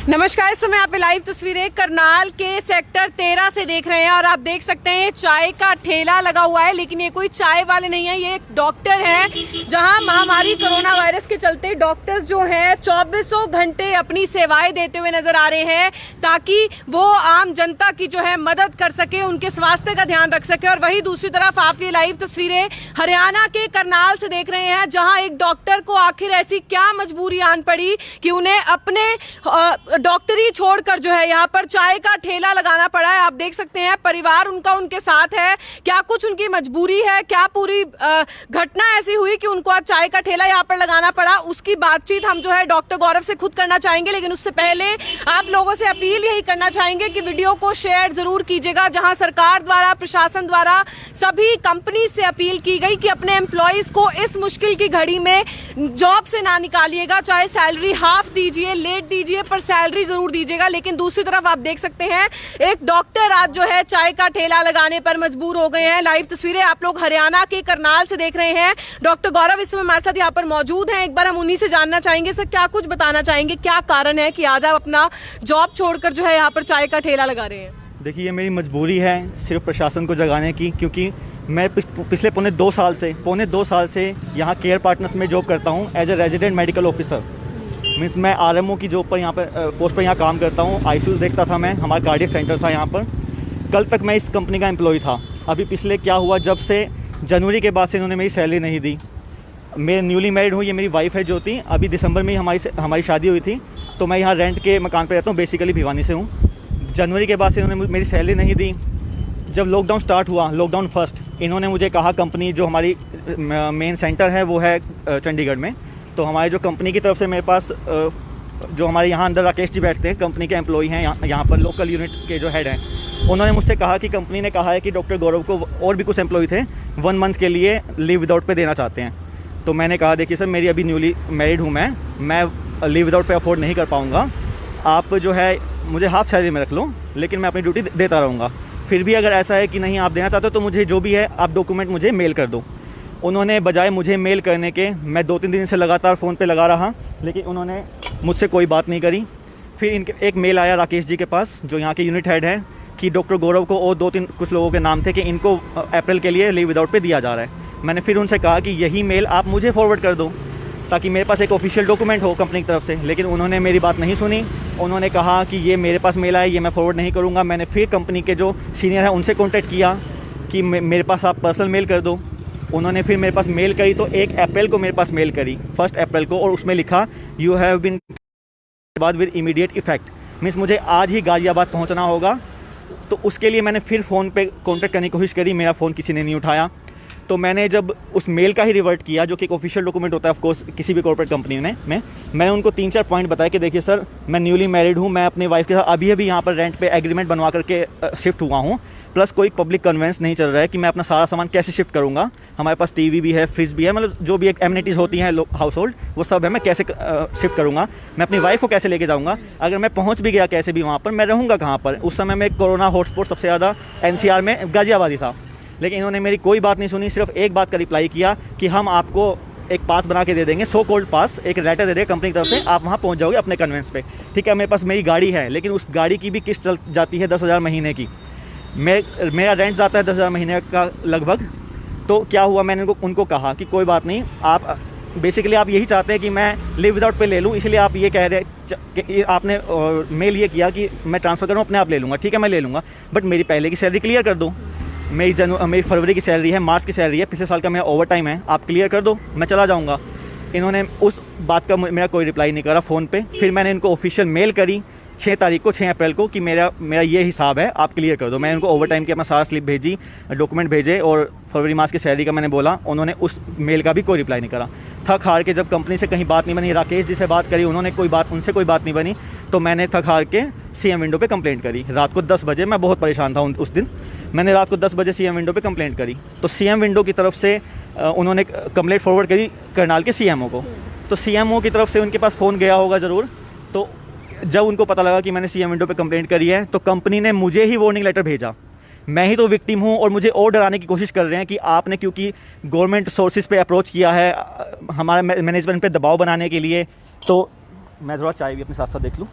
नमस्कार, इस समय आप लाइव तस्वीरें करनाल के सेक्टर 13 से देख रहे हैं और आप देख सकते हैं चाय का ठेला लगा हुआ है, लेकिन ये कोई चाय वाले नहीं है, ये एक डॉक्टर है। जहां महामारी कोरोना वायरस के चलते डॉक्टर्स जो हैं 24 घंटे अपनी सेवाएं देते हुए नजर आ रहे हैं ताकि वो आम जनता की जो है मदद कर सके, उनके स्वास्थ्य का ध्यान रख सके। और वहीं दूसरी तरफ आप ये लाइव तस्वीरें हरियाणा के करनाल से देख रहे हैं, जहाँ एक डॉक्टर को आखिर ऐसी क्या मजबूरी आन पड़ी कि उन्हें अपने डॉक्टरी छोड़कर जो है यहाँ पर चाय का ठेला लगाना पड़ा है। आप देख सकते हैं परिवार उनका उनके साथ है, क्या कुछ उनकी मजबूरी है, क्या पूरी घटना ऐसी हुई कि उनको आज चाय का ठेला यहाँ पर लगाना पड़ा, उसकी बातचीत हम जो है डॉक्टर गौरव से खुद करना चाहेंगे। लेकिन उससे पहले आप लोगों से अपील यही करना चाहेंगे कि वीडियो को शेयर जरूर कीजिएगा, जहां सरकार द्वारा, प्रशासन द्वारा सभी कंपनी से अपील की गई कि अपने एम्प्लॉइज को इस मुश्किल की घड़ी में जॉब से ना निकालिएगा, चाहे सैलरी हाफ दीजिए, लेट दीजिए, पर सैलरी जरूर दीजिएगा। लेकिन दूसरी तरफ आप देख सकते हैं एक डॉक्टर आज जो है चाय का ठेला लगाने पर मजबूर हो गए हैं। लाइव तस्वीरें आप लोग हरियाणा के करनाल से देख रहे हैं। डॉक्टर गौरव इस समय हमारे साथ यहाँ पर मौजूद हैं, एक बार हम उन्हीं से जानना चाहेंगे। सर, क्या कुछ बताना चाहेंगे, क्या कारण है कि आज आप अपना जॉब छोड़कर जो है यहाँ पर चाय का ठेला लगा रहे हैं? देखिए, ये मेरी मजबूरी है सिर्फ प्रशासन को जगाने की, क्योंकि मैं पिछले पौने दो साल से यहाँ केयर पार्टनर्स में जॉब करता हूँ as a resident medical officer. Means मैं आरएमओ की जॉब पर यहाँ पर पोस्ट पर यहाँ काम करता हूँ। आईसीयू देखता था मैं, हमारा कार्डियक सेंटर था यहाँ पर। कल तक मैं इस कंपनी का एम्प्लॉय था। अभी पिछले क्या हुआ, जब से जनवरी के बाद से इन्होंने मेरी सैलरी नहीं दी। मैं न्यूली मैरिड हूँ, ये मेरी वाइफ है ज्योति। अभी दिसंबर में ही हमारी शादी हुई थी, तो मैं यहाँ रेंट के मकान पर रहता हूँ, बेसिकली भिवानी से हूँ। जनवरी के बाद से इन्होंने मेरी सैलरी नहीं दी। जब लॉकडाउन स्टार्ट हुआ, लॉकडाउन फर्स्ट, इन्होंने मुझे कहा, कंपनी जो हमारी मेन सेंटर है वो है चंडीगढ़ में, तो हमारे जो कंपनी की तरफ से मेरे पास जो हमारे यहाँ अंदर राकेश जी बैठते हैं, कंपनी के एम्प्लॉई हैं यहाँ पर, लोकल यूनिट के जो हेड हैं, उन्होंने मुझसे कहा कि कंपनी ने कहा है कि डॉक्टर गौरव को और भी कुछ एम्प्लॉय थे 1 मंथ के लिए लीव विदाउट पे देना चाहते हैं। तो मैंने कहा, देखिए सर, मेरी अभी न्यूली मैरिड हूँ, मैं लीव विदाउट पे अफोर्ड नहीं कर पाऊँगा। आप जो है मुझे हाफ सैलरी में रख लो, लेकिन मैं अपनी ड्यूटी देता रहूँगा। फिर भी अगर ऐसा है कि नहीं आप देना चाहते हो तो मुझे जो भी है आप डॉक्यूमेंट मुझे मेल कर दो। उन्होंने बजाय मुझे मेल करने के, मैं 2-3 दिन से लगातार फ़ोन पे लगा रहा, लेकिन उन्होंने मुझसे कोई बात नहीं करी। फिर इनके एक मेल आया राकेश जी के पास, जो यहाँ के यूनिट हेड है, कि डॉक्टर गौरव को और 2-3 कुछ लोगों के नाम थे कि इनको अप्रैल के लिए लीव विदाउट पे दिया जा रहा है। मैंने फिर उनसे कहा कि यही मेल आप मुझे फॉरवर्ड कर दो ताकि मेरे पास एक ऑफिशियल डॉक्यूमेंट हो कंपनी की तरफ से। लेकिन उन्होंने मेरी बात नहीं सुनी। उन्होंने कहा कि ये मेरे पास मेल आया, ये मैं फॉरवर्ड नहीं करूँगा। मैंने फिर कंपनी के जो सीनियर है उनसे कॉन्टैक्ट किया कि मेरे पास आप पर्सनल मेल कर दो। उन्होंने फिर मेरे पास मेल करी, तो 1 अप्रैल को मेरे पास मेल करी, 1 अप्रैल को, और उसमें लिखा यू हैव बीन बाद विद इमीडिएट इफेक्ट। मीन्स मुझे आज ही गाजियाबाद पहुंचना होगा। तो उसके लिए मैंने फिर फ़ोन पे कांटेक्ट करने की कोशिश करी, मेरा फ़ोन किसी ने नहीं उठाया। तो मैंने जब उस मेल का ही रिवर्ट किया, जो कि एक ऑफिशियल डॉक्यूमेंट होता है ऑफकोर्स किसी भी कॉर्पोरेट कंपनी में, मैंने उनको 3-4 पॉइंट बताया कि देखिए सर, मैं न्यूली मैरिड हूँ, मैं अपनी वाइफ के साथ अभी यहाँ पर रेंट पे एग्रीमेंट बनवा करके शिफ्ट हुआ हूँ, प्लस कोई पब्लिक कन्वेंस नहीं चल रहा है कि मैं अपना सारा सामान कैसे शिफ्ट करूँगा। हमारे पास टीवी भी है, फ्रिज भी है, मतलब जो भी एक एमिनिटीज़ होती हैं हाउस होल्ड, वो सब है। मैं कैसे शिफ्ट करूँगा, मैं अपनी वाइफ को कैसे लेके जाऊँगा, अगर मैं पहुँच भी गया कैसे भी वहाँ पर, मैं रहूँगा कहाँ पर। उस समय में कोरोना हॉटस्पॉट सबसे ज़्यादा NCR में गाजियाबाद ही था। लेकिन इन्होंने मेरी कोई बात नहीं सुनी, सिर्फ एक बात का रिप्लाई किया कि हम आपको एक पास बना के दे देंगे, सो कॉल्ड पास, एक लेटर दे देंगे कंपनी की तरफ से, आप वहाँ पहुँच जाओगे अपने कन्वेंस पे। ठीक है, मेरे पास मेरी गाड़ी है, लेकिन उस गाड़ी की भी किस्त चल जाती है 10,000 महीने की। मेरा रेंट जाता है 10,000 महीने का लगभग। तो क्या हुआ, मैंने उनको कहा कि कोई बात नहीं, आप बेसिकली आप यही चाहते हैं कि मैं लीव विदाउट पे ले लूँ, इसलिए आप ये कह रहे कि आपने मेल ये किया कि मैं ट्रांसफ़र करूँ, अपने आप ले लूँगा। ठीक है, मैं ले लूँगा, बट मेरी पहले की सैलरी क्लियर कर दो। मेरी फरवरी की सैलरी है, मार्च की सैलरी है, पिछले साल का मेरा ओवर टाइम है, आप क्लियर कर दो, मैं चला जाऊँगा। इन्होंने उस बात का मेरा कोई रिप्लाई नहीं करा फ़ोन पे। फिर मैंने इनको ऑफिशियल मेल करी 6 तारीख को, 6 अप्रैल को, कि मेरा ये हिसाब है, आप क्लियर कर दो। मैंने उनको ओवर टाइम की अपना सारा स्लिप भेजी, डॉक्यूमेंट भेजे, और फरवरी मास की सैलरी का मैंने बोला। उन्होंने उस मेल का भी कोई रिप्लाई नहीं करा। थक हार के जब कंपनी से कहीं बात नहीं बनी, राकेश जी से बात करी, उन्होंने उनसे कोई बात नहीं बनी, तो मैंने थक हार के CM विंडो पे कंप्लेंट करी। रात को 10 बजे, मैं बहुत परेशान था उस दिन, मैंने रात को 10 बजे CM विंडो पे कंप्लेंट करी। तो CM विंडो की तरफ से उन्होंने कंप्लेंट फॉरवर्ड करी करनाल के CMO को। तो CMO की तरफ से उनके पास फ़ोन गया होगा ज़रूर। तो जब उनको पता लगा कि मैंने CM विंडो पे कंप्लेंट करी है, तो कंपनी ने मुझे ही वार्निंग लेटर भेजा। मैं ही तो विक्टिम हूँ, और मुझे और डराने की कोशिश कर रहे हैं कि आपने, क्योंकि गवर्नमेंट सोर्सेज पे अप्रोच किया है हमारा मैनेजमेंट पे दबाव बनाने के लिए। तो मैं थोड़ा चाय भी अपने साथ साथ देख लूँ।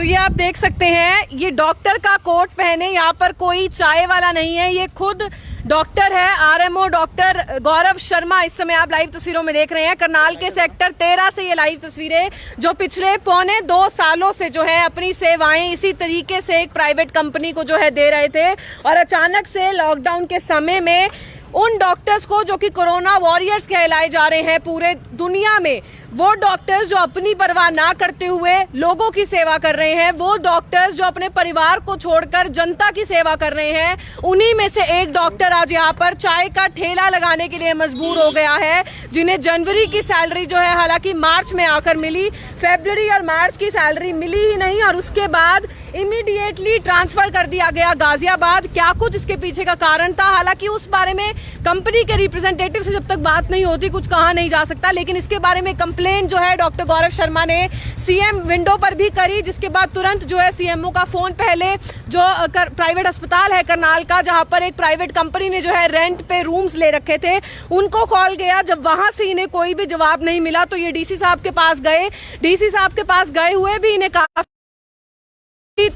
तो ये आप देख सकते हैं, ये डॉक्टर का कोट पहने, यहाँ पर कोई चाय वाला नहीं है, ये खुद डॉक्टर है, आरएमओ डॉक्टर गौरव शर्मा। इस समय आप लाइव तस्वीरों में देख रहे हैं करनाल के सेक्टर 13 से ये लाइव तस्वीरें, जो पिछले 1.25 सालों से जो है अपनी सेवाएं इसी तरीके से एक प्राइवेट कंपनी को जो है दे रहे थे, और अचानक से लॉकडाउन के समय में उन डॉक्टर्स को जो कि कोरोना वॉरियर्स कहलाए जा रहे हैं पूरे दुनिया में, वो डॉक्टर्स जो अपनी परवाह ना करते हुए लोगों की सेवा कर रहे हैं, वो डॉक्टर्स जो अपने परिवार को छोड़कर जनता की सेवा कर रहे हैं, उन्हीं में से एक डॉक्टर आज यहाँ पर चाय का ठेला लगाने के लिए मजबूर हो गया है, जिन्हें जनवरी की सैलरी जो है हालांकि मार्च में आकर मिली, फरवरी और मार्च की सैलरी मिली ही नहीं, और उसके बाद इमीडिएटली ट्रांसफर कर दिया गया गाजियाबाद। क्या कुछ इसके पीछे का कारण था, हालांकि उस बारे में कंपनी के रिप्रेजेंटेटिव से जब तक बात नहीं होती कुछ कहा नहीं जा सकता, लेकिन इसके बारे में कंप्लेंट जो है डॉक्टर गौरव शर्मा ने सीएम विंडो पर भी करी, जिसके बाद तुरंत जो है सीएमओ का फोन, पहले जो प्राइवेट अस्पताल है करनाल का, जहां पर एक प्राइवेट कंपनी ने जो है रेंट पे रूम्स ले रखे थे, उनको कॉल गया। जब वहां से इन्हें कोई भी जवाब नहीं मिला तो ये डीसी साहब के पास गए। डीसी साहब के पास गए हुए भी इन्हें काफी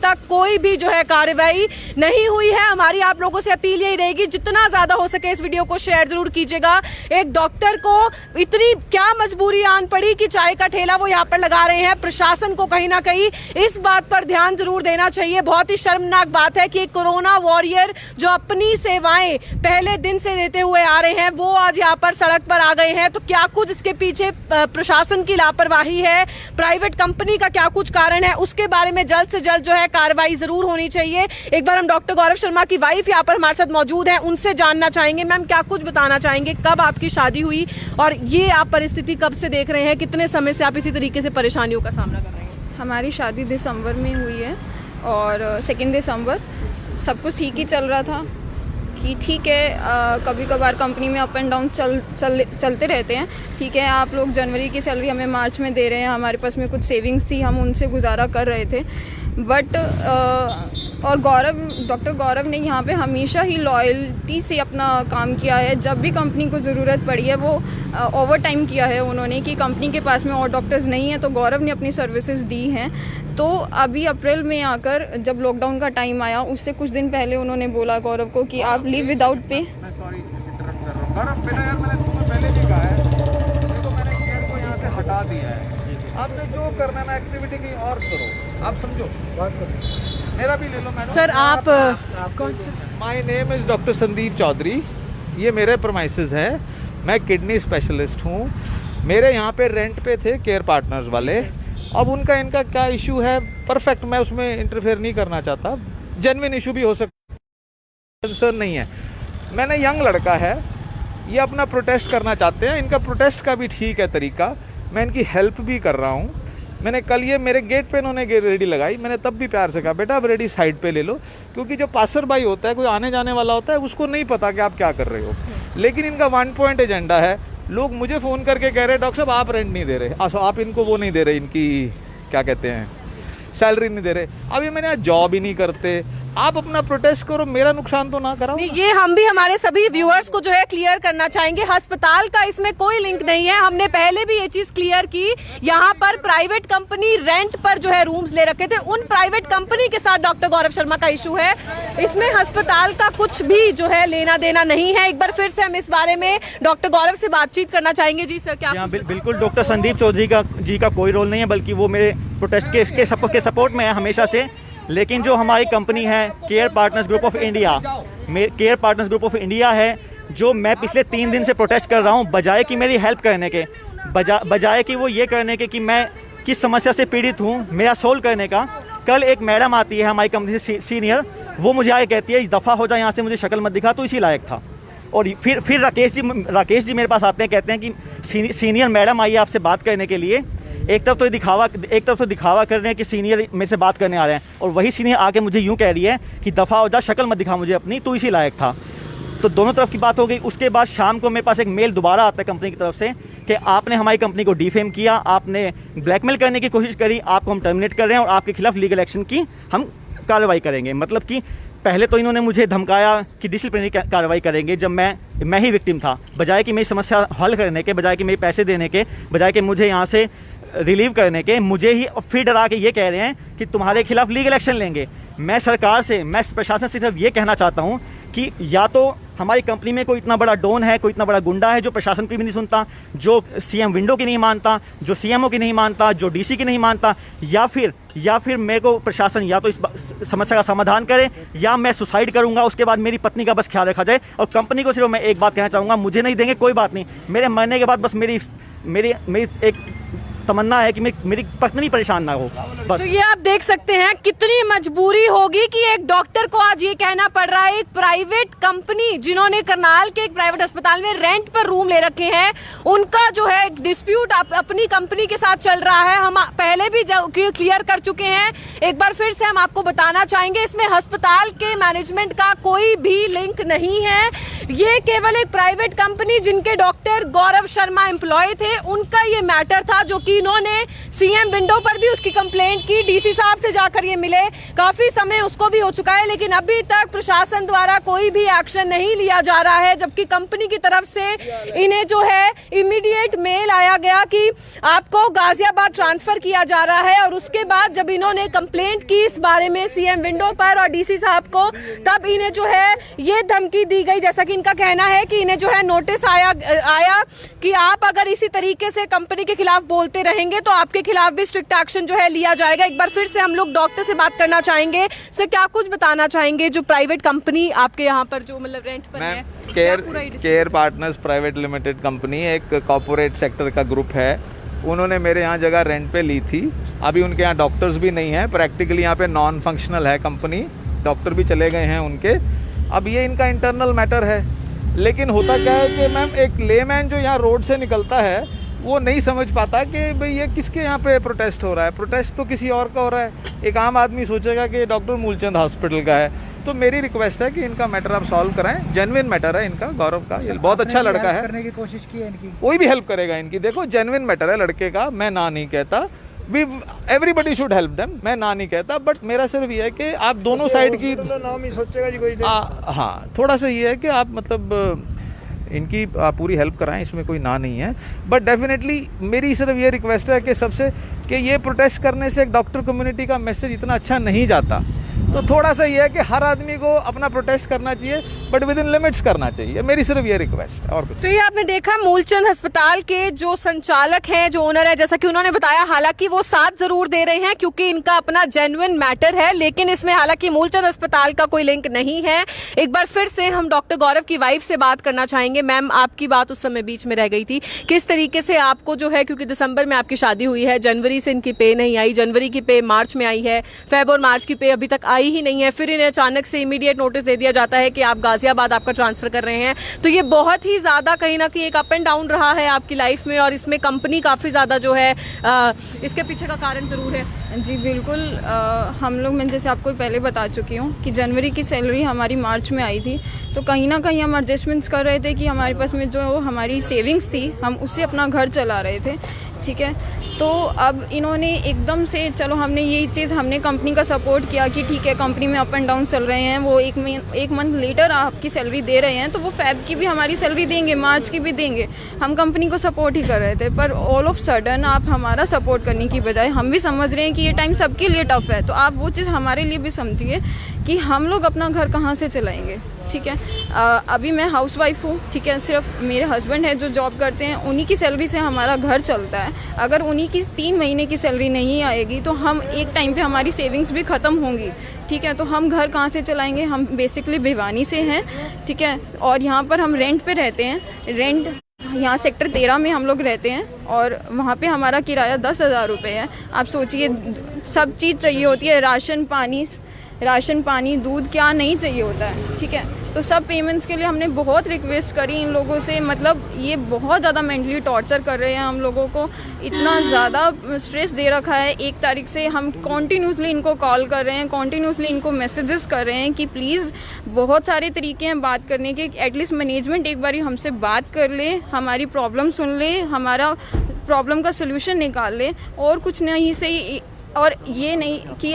तक कोई भी जो है कार्रवाई नहीं हुई है। हमारी आप लोगों से अपील यही रहेगी, जितना ज्यादा हो सके इस वीडियो को शेयर जरूर कीजिएगा। एक डॉक्टर को इतनी क्या मजबूरी आन पड़ी कि चाय का ठेला वो यहाँ पर लगा रहे हैं। प्रशासन को कहीं ना कहीं इस बात पर ध्यान जरूर देना चाहिए। बहुत ही शर्मनाक बात है कि एक कोरोना वॉरियर जो अपनी सेवाएं पहले दिन से देते हुए आ रहे हैं, वो आज यहाँ पर सड़क पर आ गए हैं। तो क्या कुछ इसके पीछे प्रशासन की लापरवाही है, प्राइवेट कंपनी का क्या कुछ कारण है, उसके बारे में जल्द से जल्द जो है कार्रवाई जरूर होनी चाहिए। एक बार हम डॉक्टर गौरव शर्मा की वाइफ यहाँ पर हमारे साथ मौजूद हैं, उनसे जानना चाहेंगे। मैम, क्या कुछ बताना चाहेंगे, कब आपकी शादी हुई और ये आप परिस्थिति कब से देख रहे हैं, कितने समय से आप इसी तरीके से परेशानियों का सामना कर रहे हैं? हमारी शादी दिसंबर में हुई है और 2 दिसंबर सब कुछ ठीक ही चल रहा था कि ठीक है, कभी कभार कंपनी में अप एंड डाउन चलते रहते हैं। ठीक है, आप लोग जनवरी की सैलरी हमें मार्च में दे रहे हैं, हमारे पास में कुछ सेविंग्स थी, हम उनसे गुजारा कर रहे थे। बट और डॉक्टर गौरव ने यहाँ पे हमेशा ही लॉयल्टी से अपना काम किया है। जब भी कंपनी को ज़रूरत पड़ी है वो ओवर टाइम किया है उन्होंने, कि कंपनी के पास में और डॉक्टर्स नहीं है तो गौरव ने अपनी सर्विसेज दी हैं। तो अभी अप्रैल में आकर जब लॉकडाउन का टाइम आया, उससे कुछ दिन पहले उन्होंने बोला गौरव को कि आप leave without pay. Sorry interrupt कर रहा हूं गौरव, यार मैंने तुम्हें पहले भी कहा है, तो मैंने केयर को यहाँ से हटा दिया है। आपने जो करना है ना एक्टिविटी की और करो, आप समझो, बात करो। मेरा भी ले लो मैडम। सर आप कौन से? My name is doctor Sandeep Chaudhary, ये मेरे प्रमाइसेस है, मैं किडनी स्पेशलिस्ट हूँ। मेरे यहाँ पे रेंट पे थे केयर पार्टनर्स वाले, अब उनका इनका क्या इशू है, परफेक्ट, मैं उसमें इंटरफेयर नहीं करना चाहता, जेन्युइन इशू भी हो सकता, कंसर्न नहीं है। मैंने यंग लड़का है, ये अपना प्रोटेस्ट करना चाहते हैं, इनका प्रोटेस्ट का भी ठीक है तरीका, मैं इनकी हेल्प भी कर रहा हूँ। मैंने कल ये मेरे गेट पे इन्होंने रेडी लगाई, मैंने तब भी प्यार से कहा बेटा अब रेडी साइड पे ले लो, क्योंकि जो पासर भाई होता है, कोई आने जाने वाला होता है, उसको नहीं पता कि आप क्या कर रहे हो। लेकिन इनका 1 पॉइंट एजेंडा है। लोग मुझे फ़ोन करके कह रहे डॉक्टर साहब आप रेंट नहीं दे रहे, आप इनको वो नहीं दे रहे, इनकी क्या कहते हैं सैलरी नहीं दे रहे। अभी मैंने यहाँ जॉब ही नहीं करते, आप अपना प्रोटेस्ट करो, मेरा नुकसान तो ना कराओ। ये हम भी हमारे सभी व्यूअर्स को जो है क्लियर करना चाहेंगे, अस्पताल का इसमें कोई लिंक नहीं है। हमने पहले भी ये चीज क्लियर की, यहाँ पर प्राइवेट कंपनी रेंट पर जो है रूम्स ले रखे थे, उन प्राइवेट कंपनी के साथ डॉक्टर गौरव शर्मा का इशू है, इसमें अस्पताल का कुछ भी जो है लेना देना नहीं है। एक बार फिर से हम इस बारे में डॉक्टर गौरव से बातचीत करना चाहेंगे। जी सर, क्या? बिल्कुल डॉक्टर संदीप चौधरी का कोई रोल नहीं है, बल्कि वो मेरे प्रोटेस्ट के सपोर्ट में है हमेशा से। लेकिन जो हमारी कंपनी है care partners group of India, care partners group of India है, जो मैं पिछले 3 दिन से प्रोटेस्ट कर रहा हूँ, बजाय कि मेरी हेल्प करने के, बजाय कि वो ये करने के कि मैं किस समस्या से पीड़ित हूँ, मेरा सोल्व करने का। कल एक मैडम आती है हमारी कंपनी से सीनियर, वो मुझे आके कहती है दफ़ा हो जाए यहाँ से, मुझे शक्ल मत दिखा, तो इसी लायक था। और फिर राकेश जी मेरे पास आते हैं, कहते हैं कि सीनियर मैडम आई है आपसे बात करने के लिए। एक तरफ तो दिखावा कर रहे हैं कि सीनियर मेरे से बात करने आ रहे हैं, और वही सीनियर आके मुझे यूँ कह रही है कि दफ़ा हो जा, शक्ल मत दिखा मुझे अपनी, तो इसी लायक था। तो दोनों तरफ की बात हो गई। उसके बाद शाम को मेरे पास एक मेल दोबारा आता है कंपनी की तरफ से कि आपने हमारी कंपनी को डिफेम किया, आपने ब्लैकमेल करने की कोशिश करी, आपको हम टर्मिनेट कर रहे हैं और आपके खिलाफ लीगल एक्शन की हम कार्रवाई करेंगे। मतलब कि पहले तो इन्होंने मुझे धमकाया कि डिसिप्लिनरी कार्रवाई करेंगे, जब मैं ही विक्टिम था। बजाय कि मेरी समस्या हल करने के, बजाय कि मेरे पैसे देने के, बजाय कि मुझे यहाँ से रिलीव करने के मुझे ही फिर डरा के ये कह रहे हैं कि तुम्हारे खिलाफ लीगल एक्शन लेंगे। मैं सरकार से, मैं प्रशासन से सिर्फ ये कहना चाहता हूँ कि या तो हमारी कंपनी में कोई इतना बड़ा डॉन है, कोई इतना बड़ा गुंडा है जो प्रशासन की भी नहीं सुनता, जो सीएम विंडो की नहीं मानता, जो सीएमओ की नहीं मानता, जो डीसी की नहीं मानता, या फिर मेरे को प्रशासन या तो इस समस्या का समाधान करे या मैं सुसाइड करूंगा, उसके बाद मेरी पत्नी का बस ख्याल रखा जाए। और कंपनी को सिर्फ मैं एक बात कहना चाहूँगा, मुझे नहीं देंगे कोई बात नहीं, मेरे मरने के बाद बस मेरी एक तमन्ना है कि मेरी पत्नी परेशान ना हो बस। तो ये आप देख सकते हैं कितनी मजबूरी होगी कि एक डॉक्टर को आज ये कहना पड़ रहा है, एक प्राइवेट कंपनी जिन्होंने करनाल के एक प्राइवेट अस्पताल में रेंट पर रूम ले रखे हैं, उनका जो है डिस्प्यूट अपनी कंपनी के साथ चल रहा है। हम पहले भी क्लियर कर चुके हैं, एक बार फिर से हम आपको बताना चाहेंगे, इसमें अस्पताल के मैनेजमेंट का कोई भी लिंक नहीं है। ये केवल एक प्राइवेट कंपनी जिनके डॉक्टर गौरव शर्मा एम्प्लॉय थे, उनका ये मैटर था, जो कि इन्होंने सीएम विंडो पर भी उसकी कंप्लेंट की, डीसी साहब से जाकर ये मिले, काफी समय उसको भी हो चुका है, लेकिन अभी तक प्रशासन द्वारा कोई भी एक्शन नहीं लिया जा रहा है। जबकि कंपनी की तरफ से इन्हें जो है इमीडिएट मेल आया गया कि आपको गाजियाबाद ट्रांसफर किया जा रहा है, और उसके बाद जब इन्होंने कंप्लेंट की इस बारे में सीएम विंडो पर और डीसी साहब को, तब इन्हें जो है ये धमकी दी गई, जैसा कि इनका कहना है कि इन्हें जो है नोटिस आया कि आप अगर इसी तरीके से कंपनी के खिलाफ बोलते रहेंगे तो आपके खिलाफ भी स्ट्रिक्ट एक्शन जो है लिया जाएगा। एक बार फिर से हम लोग डॉक्टर से बात करना चाहेंगे। सर, क्या कुछ बताना चाहेंगे, जो प्राइवेट कंपनी आपके यहाँ पर जो मतलब रेंट पर है? Care partners private limited company एक कॉर्पोरेट सेक्टर का ग्रुप है, उन्होंने मेरे यहाँ जगह रेंट पे ली थी। अभी उनके यहाँ डॉक्टर्स भी नहीं है, प्रैक्टिकली यहाँ पे नॉन फंक्शनल है कंपनी, डॉक्टर भी चले गए हैं उनके। अब ये इनका इंटरनल मैटर है, लेकिन होता क्या है कि मैम एक लेमैन जो यहाँ रोड से निकलता है वो नहीं समझ पाता कि भाई ये किसके यहाँ पे प्रोटेस्ट हो रहा है। प्रोटेस्ट तो किसी और का हो रहा है। एक आम आदमी सोचेगा कि डॉक्टर मूलचंद हॉस्पिटल का है। तो मेरी रिक्वेस्ट है कि इनका मैटर आप सॉल्व कराएं, जेन्युइन मैटर है इनका, गौरव का, ये बहुत अच्छा लड़का है, करने की कोशिश की है इनकी, कोई भी हेल्प करेगा इनकी। देखो जेन्युइन मैटर है लड़के का, मैं ना नहीं कहता, एवरीबडी शुड हेल्प देम, मैं ना नहीं कहता, बट मेरा सिर्फ ये है कि आप दोनों साइड की नाम ही सोचेगा जी कोई। हाँ, थोड़ा सा ये है कि आप मतलब इनकी पूरी हेल्प कराएं, इसमें कोई ना नहीं है। बट डेफिनेटली मेरी सिर्फ ये रिक्वेस्ट है कि सबसे कि ये प्रोटेस्ट करने से एक डॉक्टर कम्युनिटी का मैसेज इतना अच्छा नहीं जाता। तो थोड़ा सा ये है कि हर आदमी को अपना प्रोटेस्ट करना चाहिए, बट विद इन लिमिट्स करना चाहिए, मेरी सिर्फ ये रिक्वेस्ट है, और कुछ। तो ये आपने देखा मूलचंद अस्पताल के जो संचालक हैं, जो ओनर है, जैसा कि उन्होंने बताया, हालांकि वो साथ जरूर दे रहे हैं क्योंकि इनका अपना जेन्युइन मैटर है, लेकिन इसमें हालांकि मूलचंद अस्पताल का कोई लिंक नहीं है। एक बार फिर से हम डॉक्टर गौरव की वाइफ से बात करना चाहेंगे। मैम, आपकी बात उस समय बीच में रह गई थी, किस तरीके से आपको जो है, क्योंकि दिसंबर में आपकी शादी हुई है, जनवरी से इनकी पे नहीं आई, जनवरी की पे मार्च में आई है, फेब और मार्च की पे अभी तक आई ही नहीं है, फिर इन्हें अचानक से इमीडिएट नोटिस दे दिया जाता है कि आप गाजियाबाद आपका ट्रांसफर कर रहे हैं। तो ये बहुत ही ज्यादा कहीं ना कहीं एक अप एंड डाउन रहा है आपकी लाइफ में, और इसमें कंपनी काफी ज्यादा जो है इसके पीछे का कारण जरूर है। जी बिल्कुल, हम लोग, मैं जैसे आपको पहले बता चुकी हूँ कि जनवरी की सैलरी हमारी मार्च में आई थी, तो कहीं ना कहीं हम एडजस्टमेंट्स कर रहे थे कि हमारे पास में जो हमारी सेविंग्स थी, हम उससे अपना घर चला रहे थे, ठीक है। तो अब इन्होंने एकदम से, चलो हमने यही चीज़, हमने कंपनी का सपोर्ट किया कि ठीक है कंपनी में अप एंड डाउन चल रहे हैं, वो एक मंथ लेटर आपकी सैलरी दे रहे हैं, तो वो फेब की भी हमारी सैलरी देंगे, मार्च की भी देंगे, हम कंपनी को सपोर्ट ही कर रहे थे। पर ऑल ऑफ सडन आप हमारा सपोर्ट करने की बजाय, हम भी समझ रहे हैं कि ये टाइम सबके लिए टफ है, तो आप वो चीज़ हमारे लिए भी समझिए कि हम लोग अपना घर कहाँ से चलाएँगे, ठीक है। अभी मैं हाउसवाइफ हूँ, ठीक है, सिर्फ मेरे हस्बैंड है जो जॉब करते हैं, उन्हीं की सैलरी से हमारा घर चलता है। अगर उन्हीं की 3 महीने की सैलरी नहीं आएगी तो हम एक टाइम पे हमारी सेविंग्स भी ख़त्म होंगी, ठीक है। तो हम घर कहाँ से चलाएंगे? हम बेसिकली भिवानी से हैं, ठीक है, और यहाँ पर हम रेंट पे रहते हैं। रेंट यहाँ सेक्टर 13 में हम लोग रहते हैं, और वहाँ पे हमारा किराया 10,000 रुपये है। आप सोचिए, सब चीज़ चाहिए होती है, राशन पानी दूध, क्या नहीं चाहिए होता है, ठीक है। तो सब पेमेंट्स के लिए हमने बहुत रिक्वेस्ट करी इन लोगों से, मतलब ये बहुत ज़्यादा मेंटली टॉर्चर कर रहे हैं हम लोगों को, इतना ज़्यादा स्ट्रेस दे रखा है। 1 तारीख से हम कॉन्टीन्यूसली इनको कॉल कर रहे हैं, कॉन्टीन्यूसली इनको मैसेजेस कर रहे हैं कि प्लीज़, बहुत सारे तरीके हैं बात करने के, एटलीस्ट मैनेजमेंट एक बारी हमसे बात कर ले, हमारी प्रॉब्लम सुन ले, हमारा प्रॉब्लम का सोल्यूशन निकाल ले, और कुछ नहीं से और ये नहीं कि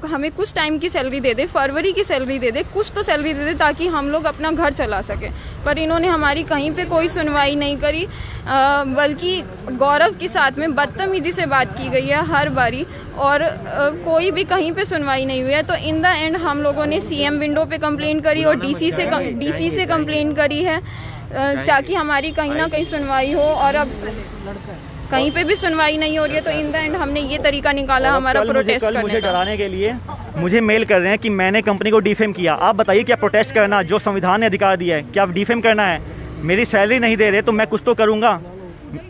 हमें कुछ टाइम की सैलरी दे दे, फरवरी की सैलरी दे दे, कुछ तो सैलरी दे दे ताकि हम लोग अपना घर चला सकें। पर इन्होंने हमारी कहीं पे कोई सुनवाई नहीं करी, बल्कि गौरव के साथ में बदतमीजी से बात की गई है हर बारी, और कोई भी कहीं पे सुनवाई नहीं हुई है। तो इन द एंड हम लोगों ने सीएम विंडो पे कंप्लेंट करी और डीसी से कंप्लेंट करी है, ताकि हमारी कहीं ना कहीं सुनवाई हो। और अब कहीं पे भी सुनवाई नहीं हो रही है, तो इन द एंड हमने ये तरीका निकाला हमारा प्रोटेस्ट करने का। मुझे डराने के लिए मुझे मेल कर रहे हैं कि मैंने कंपनी को डिफेम किया। आप बताइए, क्या प्रोटेस्ट करना जो संविधान ने अधिकार दिया है, क्या डिफेम करना है? मेरी सैलरी नहीं दे रहे तो मैं कुछ तो करूँगा।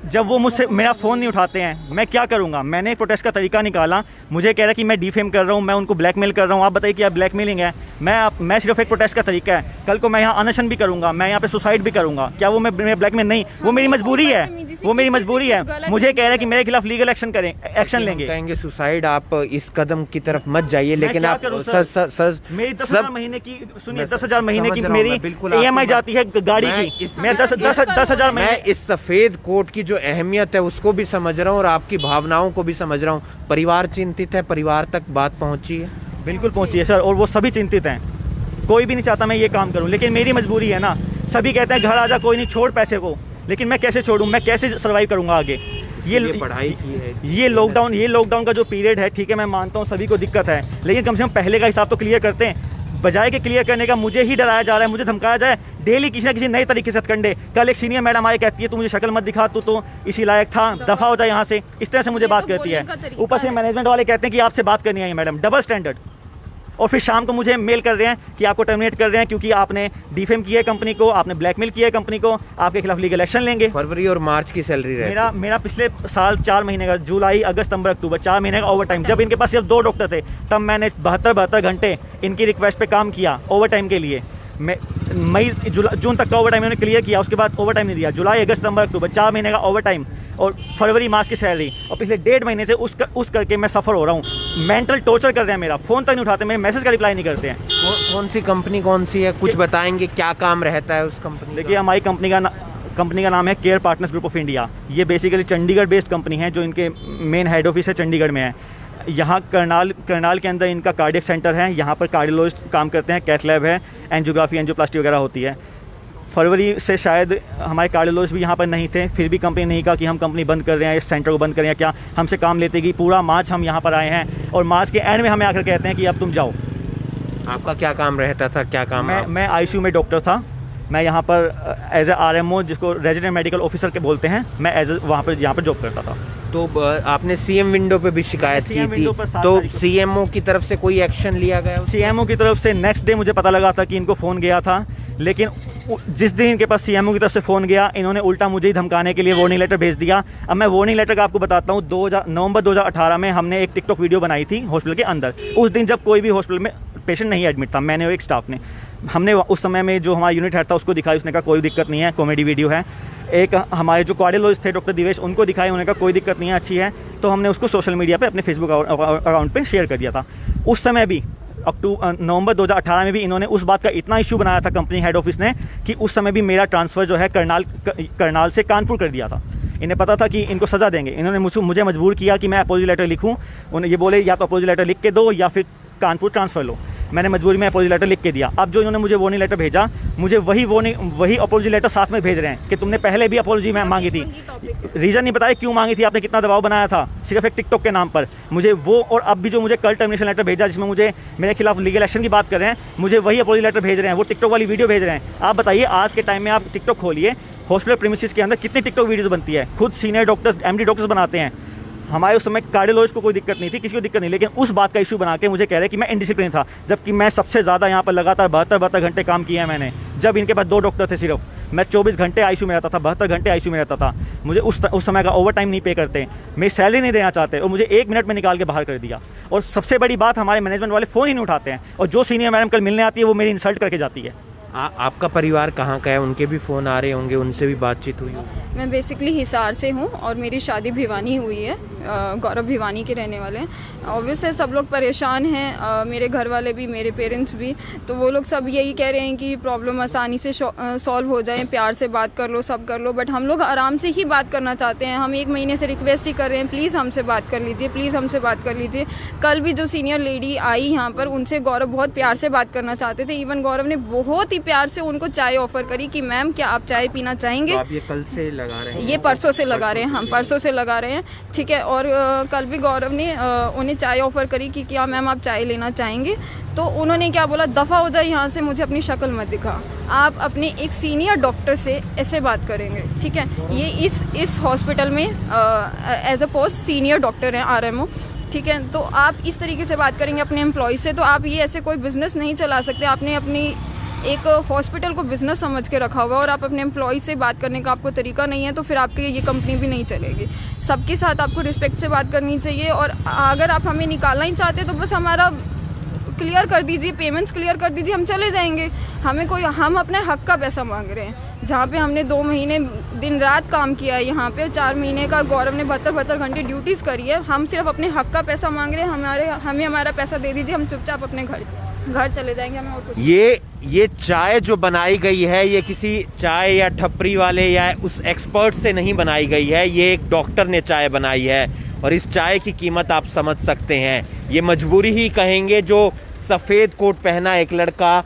जब वो मुझसे मेरा फ़ोन नहीं उठाते हैं, मैं क्या करूँगा? मैंने प्रोटेस्ट का तरीका निकाला। मुझे कह रहा है कि मैं डिफेम कर रहा हूँ, मैं उनको ब्लैकमेल कर रहा हूँ। आप बताइए कि आप ब्लैकमेलिंग है? मैं सिर्फ एक प्रोटेस्ट का तरीका है। कल को मैं यहाँ अनशन भी करूँगा, मैं यहाँ पे सुसाइड भी करूँगा। क्या वो मैं ब्लैकमेल नहीं? वो मेरी मजबूरी है, वो मेरी मजबूरी है। मुझे कह रहा है कि मेरे खिलाफ लीगल एक्शन करें, एक्शन लेंगे। कहेंगे सुसाइड, आप इस कदम की तरफ मत जाइए, लेकिन आप मेरी 10,000 महीने की, सुनिए, 10,000 महीने की मेरी EMI जाती है गाड़ी की। मैं 10,000 मैं इस सफेद कोट की जो अहमियत है उसको भी समझ रहा हूँ और आपकी भावनाओं को भी समझ रहा हूँ। परिवार चिंतित है, परिवार तक बात पहुँची है? बिल्कुल पहुँची है सर, और वो सभी चिंतित हैं। कोई भी नहीं चाहता मैं ये काम करूँ, लेकिन मेरी मजबूरी है ना। सभी कहते हैं घर आजा, कोई नहीं, छोड़ पैसे को, लेकिन मैं कैसे छोड़ूँ? मैं कैसे सर्वाइव करूँगा आगे? ये पढ़ाई की है, ये लॉकडाउन का जो पीरियड है, ठीक है, मैं मानता हूँ सभी को दिक्कत है, लेकिन कम से कम पहले का हिसाब तो क्लियर करते हैं। बजाय के क्लियर करने का मुझे ही डराया जा रहा है, मुझे धमकाया जाए डेली किसी न किसी नए तरीके से हथकंडे। कल एक सीनियर मैडम आए, कहती है तू मुझे शक्ल मत दिखा, तू तो इसी लायक था, दफा हो जाए यहाँ से। इस तरह से मुझे बात करती है। ऊपर से मैनेजमेंट वाले कहते हैं कि आपसे बात करनी है मैडम, डबल स्टैंडर्ड। और फिर शाम को मुझे मेल कर रहे हैं कि आपको टर्मिनेट कर रहे हैं क्योंकि आपने डिफेम किया है कंपनी को, आपने ब्लैकमेल किया है कंपनी को, आपके खिलाफ लीगल एक्शन लेंगे। फरवरी और मार्च की सैलरी है मेरा पिछले साल 4 महीने का, जुलाई, अगस्त, सितंबर, अक्टूबर, 4 महीने का ओवर टाइम। जब इनके पास सिर्फ 2 डॉक्टर थे, तब मैंने 72 घंटे इनकी रिक्वेस्ट पे काम किया ओवर टाइम के लिए। मई जून तक का ओवर टाइम इन्होंने क्लियर किया, उसके बाद ओवर टाइम नहीं दिया। जुलाई, अगस्त, सितंबर, अक्टूबर, 4 महीने का ओवर टाइम, और फरवरी, मार्च की सैलरी, और पिछले 1.5 महीने से उस करके मैं सफ़र हो रहा हूँ। मेंटल टॉर्चर कर रहे हैं, मेरा फ़ोन तक नहीं उठाते, मेरे मैसेज का रिप्लाई नहीं करते हैं। कौन सी कंपनी कौन सी है, कुछ बताएंगे? क्या काम रहता है उस कंपनी? देखिए, हमारी कंपनी का नाम है care partners group of India. ये बेसिकली चंडीगढ़ बेस्ड कंपनी है, जो इनके मेन हेड ऑफिस है चंडीगढ़ में है। यहाँ करनाल के अंदर इनका कार्डियक सेंटर है, यहाँ पर कार्डियोलॉजिस्ट काम करते हैं, कैथ लैब है, एंजियोग्राफी, एंजियोप्लास्टी वगैरह होती है। फरवरी से शायद हमारे कार्डियोलॉजिस्ट भी यहाँ पर नहीं थे, फिर भी कंपनी नहीं कहा कि हम कंपनी बंद कर रहे हैं, इस सेंटर को बंद करें या क्या। हमसे काम लेते गई, पूरा मार्च हम यहाँ पर आए हैं, और मार्च के एंड में हमें आकर कहते हैं कि अब तुम जाओ। आपका क्या काम रहता था? क्या काम? मैं ICU में डॉक्टर था। मैं यहाँ पर एज ए RMO, जिसको रेजिडेंट मेडिकल ऑफिसर के बोलते हैं, मैं यहाँ पर जॉब करता था। तो आपने CM विंडो पे भी शिकायत की थी, तो CMO की तरफ से कोई एक्शन लिया गया? CMO की तरफ से नेक्स्ट डे मुझे पता लगा था कि इनको फ़ोन गया था, लेकिन जिस दिन इनके पास CMO की तरफ से फ़ोन गया, इन्होंने उल्टा मुझे ही धमकाने के लिए वार्निंग लेटर भेज दिया। अब मैं वार्निंग लेटर का आपको बताता हूँ। नवंबर 2018 में हमने एक टिकटॉक वीडियो बनाई थी हॉस्पिटल के अंदर। उस दिन जब कोई भी हॉस्पिटल में पेशेंट नहीं एडमिट था, मैंने और एक स्टाफ ने, हमने उस समय में जो हमारा यूनिट हेड था उसको दिखाई, उसने कहा कोई दिक्कत नहीं है, कॉमेडी वीडियो है। एक हमारे जो कार्डियोलॉजिस्ट थे डॉक्टर दिवेश, उनको दिखाई, उन्होंने कहा कोई दिक्कत नहीं है, अच्छी है। तो हमने उसको सोशल मीडिया पे अपने फेसबुक अकाउंट पे शेयर कर दिया था। उस समय भी नवंबर 2018 में भी इन्होंने उस बात का इतना इशू बनाया था कंपनी हेड ऑफिस ने, कि उस समय भी मेरा ट्रांसफ़र जो है करनाल से कानपुर कर दिया था। इन्हें पता था कि इनको सज़ा देंगे। इन्होंने मुझे मजबूर किया कि मैं अपॉलजी लेटर लिखूँ। उन्हें ये बोले या तो अपॉलजी लेटर लिख के दो या फिर कानपुर ट्रांसफ़र लो। मैंने मजबूरी में अपॉलजी लेटर लिख के दिया। अब जो इन्होंने मुझे वार्निंग लेटर भेजा, मुझे वही अपॉलजी लेटर साथ में भेज रहे हैं कि तुमने पहले भी अपॉलजी में मांगी थी। रीज़न नहीं बताया क्यों मांगी थी, आपने कितना दबाव बनाया था, सिर्फ एक टिकटॉक के नाम पर मुझे वो। और अब भी जो मुझे कल टर्मिनेशन लेटर भेजा, जिसमें मुझे मेरे खिलाफ लीगल एक्शन की बात कर रहे हैं, मुझे वही अपॉलजी लेटर भेज रहे हैं, वो टिकटॉक वाली वीडियो भेज रहे हैं। आप बताइए, आज के टाइम में आप टिकटॉक खोलिए, हॉस्पिटल प्रीमिसेस के अंदर कितनी टिकटॉक वीडियोज़ बनती है, खुद सीनियर डॉक्टर्स, MD डॉक्टर्स बनाते हैं। हमारे उस समय कार्डियोलॉजिस्ट को कोई दिक्कत नहीं थी, किसी को दिक्कत नहीं, लेकिन उस बात का इशू बना के मुझे कह रहे हैं कि मैं इनडिसिप्लिन था, जबकि मैं सबसे ज़्यादा यहाँ पर लगातार 72 घंटे काम किया है मैंने। जब इनके पास 2 डॉक्टर थे सिर्फ, मैं 24 घंटे ICU में रहता था, 72 घंटे ICU में रहता था। मुझे उस समय का ओवर टाइम नहीं पे करते, मेरी सैलरी नहीं देना चाहते, और मुझे 1 मिनट में निकाल के बाहर कर दिया। और सबसे बड़ी बात, हमारे मैनेजमेंट वाले फ़ोन ही नहीं उठाते हैं, और जो सीनियर मैडम कल मिलने आती है वो मेरी इंसल्ट करके जाती है। आपका परिवार कहाँ का है? उनके भी फ़ोन आ रहे होंगे, उनसे भी बातचीत हुई? मैं बेसिकली हिसार से हूँ और मेरी शादी भिवानी हुई है। गौरव भिवानी के रहने वाले हैं। ऑब्वियस है सब लोग परेशान हैं, मेरे घर वाले भी, मेरे पेरेंट्स भी। तो वो लोग सब यही कह रहे हैं कि प्रॉब्लम आसानी से सॉल्व हो जाए, प्यार से बात कर लो, सब कर लो। बट हम लोग आराम से ही बात करना चाहते हैं। हम 1 महीने से रिक्वेस्ट ही कर रहे हैं, प्लीज़ हमसे बात कर लीजिए, प्लीज़ हमसे बात कर लीजिए। कल भी जो सीनियर लेडी आई यहाँ पर, उनसे गौरव बहुत प्यार से बात करना चाहते थे। इवन गौरव ने बहुत ही प्यार से उनको चाय ऑफर करी कि मैम क्या आप चाय पीना चाहेंगे। तो आप ये कल से लगा रहे हैं? ये परसों से लगा रहे हैं, हम परसों से लगा रहे हैं, ठीक है। और कल भी गौरव ने उन्हें चाय ऑफर करी कि क्या मैम आप चाय लेना चाहेंगे। तो उन्होंने क्या बोला, दफ़ा हो जाए यहाँ से, मुझे अपनी शक्ल मत दिखा। आप अपने एक सीनियर डॉक्टर से ऐसे बात करेंगे, ठीक है। ये इस हॉस्पिटल में as a post senior doctor हैं, RMO, ठीक है। तो आप इस तरीके से बात करेंगे अपने एम्प्लॉय से, तो आप ये ऐसे कोई बिजनेस नहीं चला सकते। आपने अपनी एक हॉस्पिटल को बिजनेस समझ के रखा हुआ है और आप अपने एम्प्लॉय से बात करने का आपको तरीका नहीं है, तो फिर आपकी ये कंपनी भी नहीं चलेगी। सबके साथ आपको रिस्पेक्ट से बात करनी चाहिए। और अगर आप हमें निकालना ही चाहते तो बस हमारा क्लियर कर दीजिए, पेमेंट्स क्लियर कर दीजिए, हम चले जाएंगे। हम अपने हक का पैसा मांग रहे हैं। जहाँ पे हमने 2 महीने दिन रात काम किया है, यहाँ पे 4 महीने का गौरव ने 72 घंटे ड्यूटीज़ करी है। हम सिर्फ अपने हक का पैसा मांग रहे हैं। हमें हमारा पैसा दे दीजिए, हम चुपचाप अपने घर चले जाएंगे। हमें और कुछ ये चाय जो बनाई गई है, ये किसी चाय या ठप्परी वाले या उस एक्सपर्ट से नहीं बनाई गई है। ये एक डॉक्टर ने चाय बनाई है और इस चाय की कीमत आप समझ सकते हैं। ये मजबूरी ही कहेंगे जो सफ़ेद कोट पहना एक लड़का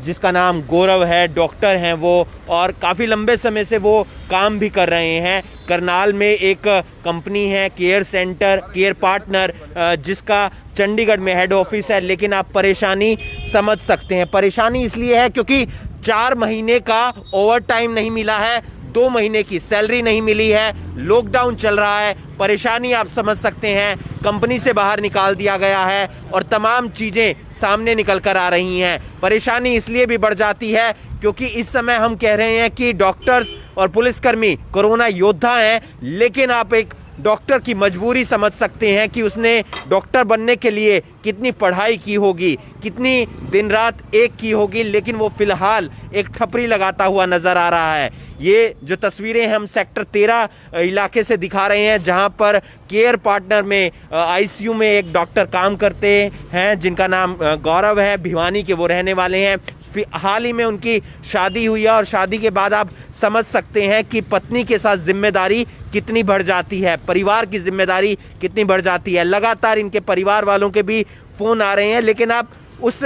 जिसका नाम गौरव है, डॉक्टर हैं वो, और काफ़ी लंबे समय से वो काम भी कर रहे हैं। करनाल में एक कंपनी है केयर पार्टनर, जिसका चंडीगढ़ में हेड ऑफिस है। लेकिन आप परेशानी समझ सकते हैं। परेशानी इसलिए है क्योंकि 4 महीने का ओवर टाइम नहीं मिला है, 2 महीने की सैलरी नहीं मिली है, लॉकडाउन चल रहा है। परेशानी आप समझ सकते हैं। कंपनी से बाहर निकाल दिया गया है और तमाम चीज़ें सामने निकल कर आ रही हैं। परेशानी इसलिए भी बढ़ जाती है क्योंकि इस समय हम कह रहे हैं कि डॉक्टर्स और पुलिसकर्मी कोरोना योद्धा हैं, लेकिन आप एक डॉक्टर की मजबूरी समझ सकते हैं कि उसने डॉक्टर बनने के लिए कितनी पढ़ाई की होगी, कितनी दिन रात एक की होगी, लेकिन वो फिलहाल एक ठप्परी लगाता हुआ नजर आ रहा है। ये जो तस्वीरें हम सेक्टर 13 इलाके से दिखा रहे हैं, जहां पर केयर पार्टनर में ICU में एक डॉक्टर काम करते हैं जिनका नाम गौरव है, भिवानी के वो रहने वाले हैं। हाल ही में उनकी शादी हुई है और शादी के बाद आप समझ सकते हैं कि पत्नी के साथ जिम्मेदारी कितनी बढ़ जाती है, परिवार की जिम्मेदारी कितनी बढ़ जाती है। लगातार इनके परिवार वालों के भी फ़ोन आ रहे हैं, लेकिन आप उस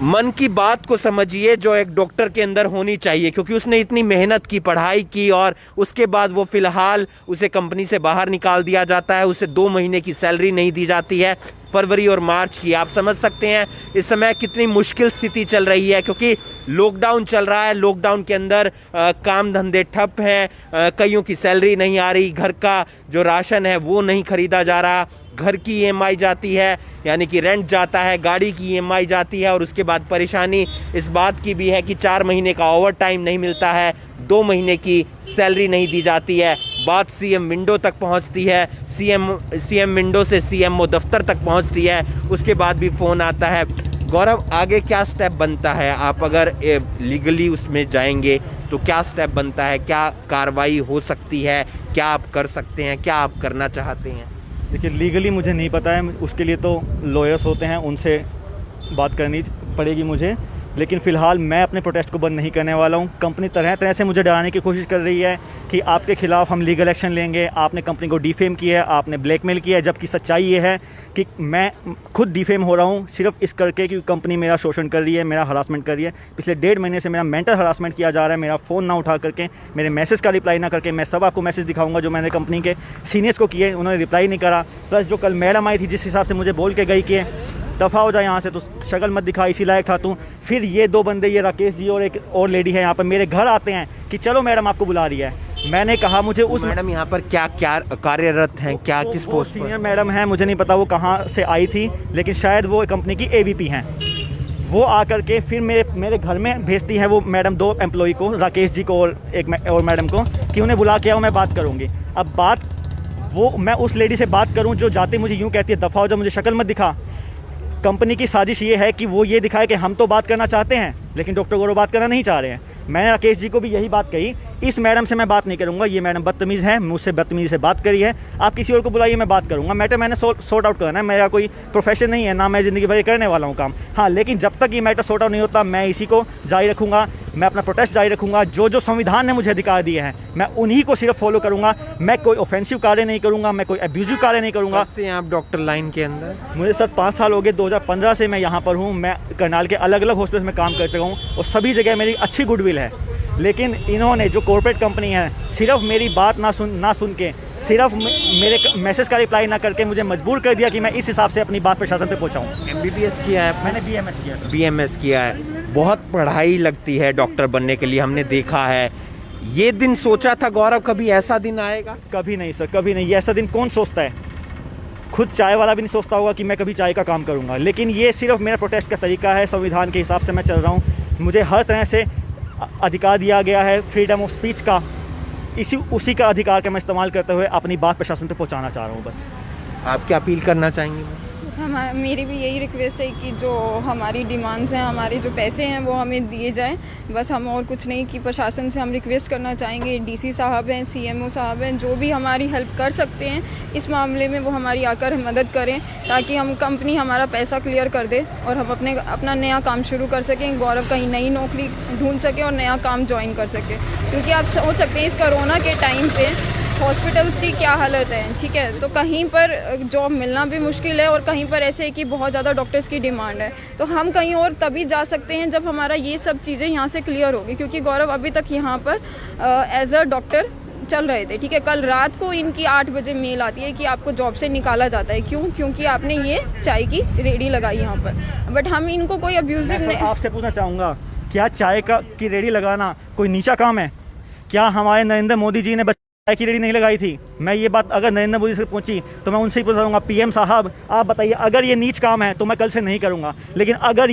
मन की बात को समझिए जो एक डॉक्टर के अंदर होनी चाहिए, क्योंकि उसने इतनी मेहनत की, पढ़ाई की और उसके बाद वो फिलहाल उसे कंपनी से बाहर निकाल दिया जाता है। उसे 2 महीने की सैलरी नहीं दी जाती है, फरवरी और मार्च की। आप समझ सकते हैं इस समय कितनी मुश्किल स्थिति चल रही है, क्योंकि लॉकडाउन चल रहा है। लॉकडाउन के अंदर काम धंधे ठप हैं, कईयों की सैलरी नहीं आ रही, घर का जो राशन है वो नहीं खरीदा जा रहा, घर की EMI जाती है, यानी कि रेंट जाता है, गाड़ी की EMI जाती है। और उसके बाद परेशानी इस बात की भी है कि 4 महीने का ओवर टाइम नहीं मिलता है, 2 महीने की सैलरी नहीं दी जाती है। बात CM विंडो तक पहुंचती है, CM विंडो से CMO दफ्तर तक पहुंचती है, उसके बाद भी फ़ोन आता है। गौरव, आगे क्या स्टेप बनता है? आप अगर लीगली उसमें जाएंगे तो क्या स्टेप बनता है, क्या कार्रवाई हो सकती है, क्या आप कर सकते हैं, क्या आप करना चाहते हैं? देखिए, लीगली मुझे नहीं पता है, उसके लिए तो लॉयर्स होते हैं, उनसे बात करनी पड़ेगी मुझे। लेकिन फ़िलहाल मैं अपने प्रोटेस्ट को बंद नहीं करने वाला हूं। कंपनी तरह तरह से मुझे डराने की कोशिश कर रही है कि आपके खिलाफ़ हम लीगल एक्शन लेंगे, आपने कंपनी को डिफेम किया है, आपने ब्लैकमेल किया है। जबकि सच्चाई ये है कि मैं खुद डिफेम हो रहा हूं सिर्फ इस करके कि कंपनी मेरा शोषण कर रही है, मेरा हरासमेंट कर रही है। पिछले 1.5 महीने से मेरा मेंटल हरासमेंट किया जा रहा है, मेरा फ़ोन ना उठा करके, मेरे मैसेज का रिप्लाई ना करके। मैं सब आपको मैसेज दिखाऊंगा जो मैंने कंपनी के सीनियर्स को किए, उन्होंने रिप्लाई नहीं करा। प्लस जो कल मैडम आई थी, जिस हिसाब से मुझे बोल के गई कि दफ़ा हो जाए यहाँ से, तो शक्ल मत दिखा, इसी लायक था तू। फिर ये 2 बंदे, ये राकेश जी और एक और लेडी है यहाँ पर, मेरे घर आते हैं कि चलो मैडम आपको बुला रही है। मैंने कहा मुझे उस मैडम यहाँ पर क्या कार्यरत हैं, क्या किस पोस्ट पर? सीनियर मैडम है, मुझे नहीं पता वो कहाँ से आई थी, लेकिन शायद वो कंपनी की AVP हैं। वो आकर के फिर मेरे घर में भेजती है वो मैडम 2 एम्प्लॉई को, राकेश जी को और एक और मैडम को, कि उन्हें बुला के आओ, मैं बात करूँगी। अब बात वो मैं उस लेडी से बात करूँ जो जाते मुझे यूँ कहती है दफ़ा हो जाओ, मुझे शक्ल मत दिखा। कंपनी की साजिश ये है कि वो ये दिखाए कि हम तो बात करना चाहते हैं, लेकिन डॉक्टर गौरव बात करना नहीं चाह रहे हैं। मैंने राकेश जी को भी यही बात कही, इस मैडम से मैं बात नहीं करूंगा, ये मैडम बदतमीज़ है, मुझसे बदतमीज़ी से बात करी है। आप किसी और को बुलाइए, मैं बात करूंगा। मैटर मैंने सॉर्ट आउट करना है, मेरा कोई प्रोफेशन नहीं है, ना मैं ज़िंदगी भर करने वाला हूँ काम। हाँ, लेकिन जब तक ये मैटर सॉर्ट आउट नहीं होता, मैं इसी को जारी रखूँगा, मैं अपना प्रोटेस्ट जारी रखूँगा। जो संविधान ने मुझे अधिकार दिए हैं, मैं उन्हीं को सिर्फ फॉलो करूँगा। मैं कोई ऑफेंसिव कार्य नहीं करूँगा, मैं कोई अब्यूजिव कार्य नहीं करूँगा। से आप डॉक्टर लाइन के अंदर? मुझे सर 5 साल हो गए, 2015 से मैं यहाँ पर हूँ। मैं करनाल के अलग अलग हॉस्पिटल में काम कर चुका हूँ और सभी जगह मेरी अच्छी गुडविल है। लेकिन इन्होंने जो कॉर्पोरेट कंपनी है, सिर्फ मेरी बात ना सुन के, सिर्फ मेरे मैसेज का रिप्लाई ना करके मुझे मजबूर कर दिया कि मैं इस हिसाब से अपनी बात प्रशासन पे पहुँचाऊँ। MBBS किया है? मैंने BMS किया सर। BMS किया है। बहुत पढ़ाई लगती है डॉक्टर बनने के लिए, हमने देखा है। ये दिन सोचा था गौरव कभी ऐसा दिन आएगा? कभी नहीं सर, कभी नहीं। ये ऐसा दिन कौन सोचता है? खुद चाय वाला भी नहीं सोचता होगा कि मैं कभी चाय का काम करूंगा। लेकिन ये सिर्फ मेरा प्रोटेस्ट का तरीका है, संविधान के हिसाब से मैं चल रहा हूँ। मुझे हर तरह से अधिकार दिया गया है फ्रीडम ऑफ स्पीच का, उसी का अधिकार का मैं इस्तेमाल करते हुए अपनी बात प्रशासन तक पहुँचाना चाह रहा हूँ। बस आप क्या अपील करना चाहेंगे? मेरी भी यही रिक्वेस्ट है कि जो हमारी डिमांड्स हैं, हमारे जो पैसे हैं, वो हमें दिए जाएं। बस हम और कुछ नहीं, कि प्रशासन से हम रिक्वेस्ट करना चाहेंगे, DC साहब हैं, CMO साहब हैं, जो भी हमारी हेल्प कर सकते हैं इस मामले में, वो हमारी आकर मदद करें, ताकि हम कंपनी हमारा पैसा क्लियर कर दे और हम अपना नया काम शुरू कर सकें। गौरव कहीं नई नौकरी ढूंढ सके और नया काम ज्वाइन कर सके। क्योंकि आप सोच सकते हैं इस कोरोना के टाइम पे हॉस्पिटल्स की क्या हालत है, ठीक है। तो कहीं पर जॉब मिलना भी मुश्किल है और कहीं पर ऐसे है कि बहुत ज़्यादा डॉक्टर्स की डिमांड है। तो हम कहीं और तभी जा सकते हैं जब हमारा ये सब चीज़ें यहाँ से क्लियर होगी। क्योंकि गौरव अभी तक यहाँ पर एज अ डॉक्टर चल रहे थे, ठीक है। कल रात को इनकी 8 बजे मेल आती है कि आपको जॉब से निकाला जाता है। क्यों? क्योंकि आपने ये चाय की रेडी लगाई यहाँ पर। बट हम इनको कोई अब्यूजिव नहीं। आपसे पूछना चाहूँगा, क्या चाय की रेडी लगाना कोई नीचा काम है? क्या हमारे नरेंद्र मोदी जी ने चाय की रेडी नहीं लगाई थी? मैं ये बात अगर नरेंद्र मोदी से पहुंची तो मैं उनसे ही पूछूंगा, PM साहब आप बताइए, अगर ये नीच काम है तो मैं कल से नहीं करूंगा। लेकिन अगर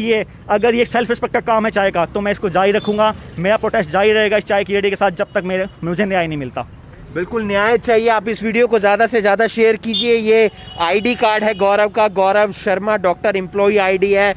ये सेल्फ रिस्पेक्ट का काम है चाय का, तो मैं इसको जारी रखूंगा। मेरा प्रोटेस्ट जारी रहेगा इस चाय की रेडी के साथ जब तक मुझे न्याय नहीं मिलता। बिल्कुल न्याय चाहिए। आप इस वीडियो को ज़्यादा से ज़्यादा शेयर कीजिए। ये ID कार्ड है गौरव का, Gaurav Sharma doctor employ ID है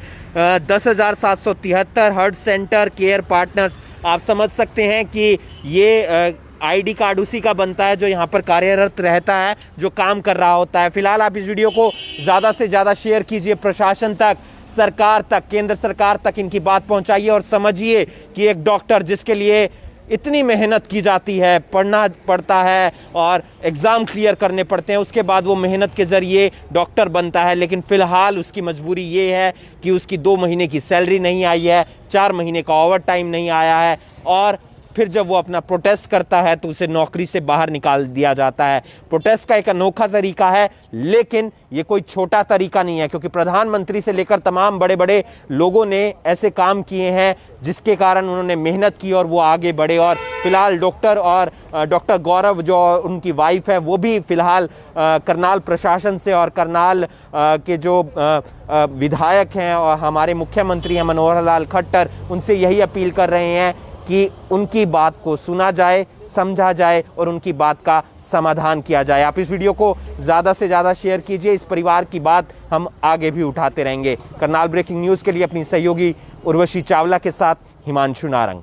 10,773 हर्ट सेंटर केयर पार्टनर्स। आप समझ सकते हैं कि ये ID कार्ड उसी का बनता है जो यहाँ पर कार्यरत रहता है, जो काम कर रहा होता है। फिलहाल आप इस वीडियो को ज़्यादा से ज़्यादा शेयर कीजिए, प्रशासन तक, सरकार तक, केंद्र सरकार तक इनकी बात पहुँचाइए और समझिए कि एक डॉक्टर जिसके लिए इतनी मेहनत की जाती है, पढ़ना पड़ता है और एग्ज़ाम क्लियर करने पड़ते हैं, उसके बाद वो मेहनत के ज़रिए डॉक्टर बनता है। लेकिन फ़िलहाल उसकी मजबूरी ये है कि उसकी 2 महीने की सैलरी नहीं आई है, 4 महीने का ओवर टाइम नहीं आया है, और फिर जब वो अपना प्रोटेस्ट करता है तो उसे नौकरी से बाहर निकाल दिया जाता है। प्रोटेस्ट का एक अनोखा तरीका है, लेकिन ये कोई छोटा तरीका नहीं है, क्योंकि प्रधानमंत्री से लेकर तमाम बड़े बड़े लोगों ने ऐसे काम किए हैं जिसके कारण उन्होंने मेहनत की और वो आगे बढ़े। और फिलहाल डॉक्टर गौरव जो उनकी वाइफ है, वो भी फिलहाल करनाल प्रशासन से और करनाल के जो विधायक हैं और हमारे मुख्यमंत्री हैं मनोहर लाल खट्टर, उनसे यही अपील कर रहे हैं कि उनकी बात को सुना जाए, समझा जाए और उनकी बात का समाधान किया जाए। आप इस वीडियो को ज़्यादा से ज़्यादा शेयर कीजिए। इस परिवार की बात हम आगे भी उठाते रहेंगे। करनाल ब्रेकिंग न्यूज़ के लिए अपनी सहयोगी उर्वशी चावला के साथ हिमांशु नारंग।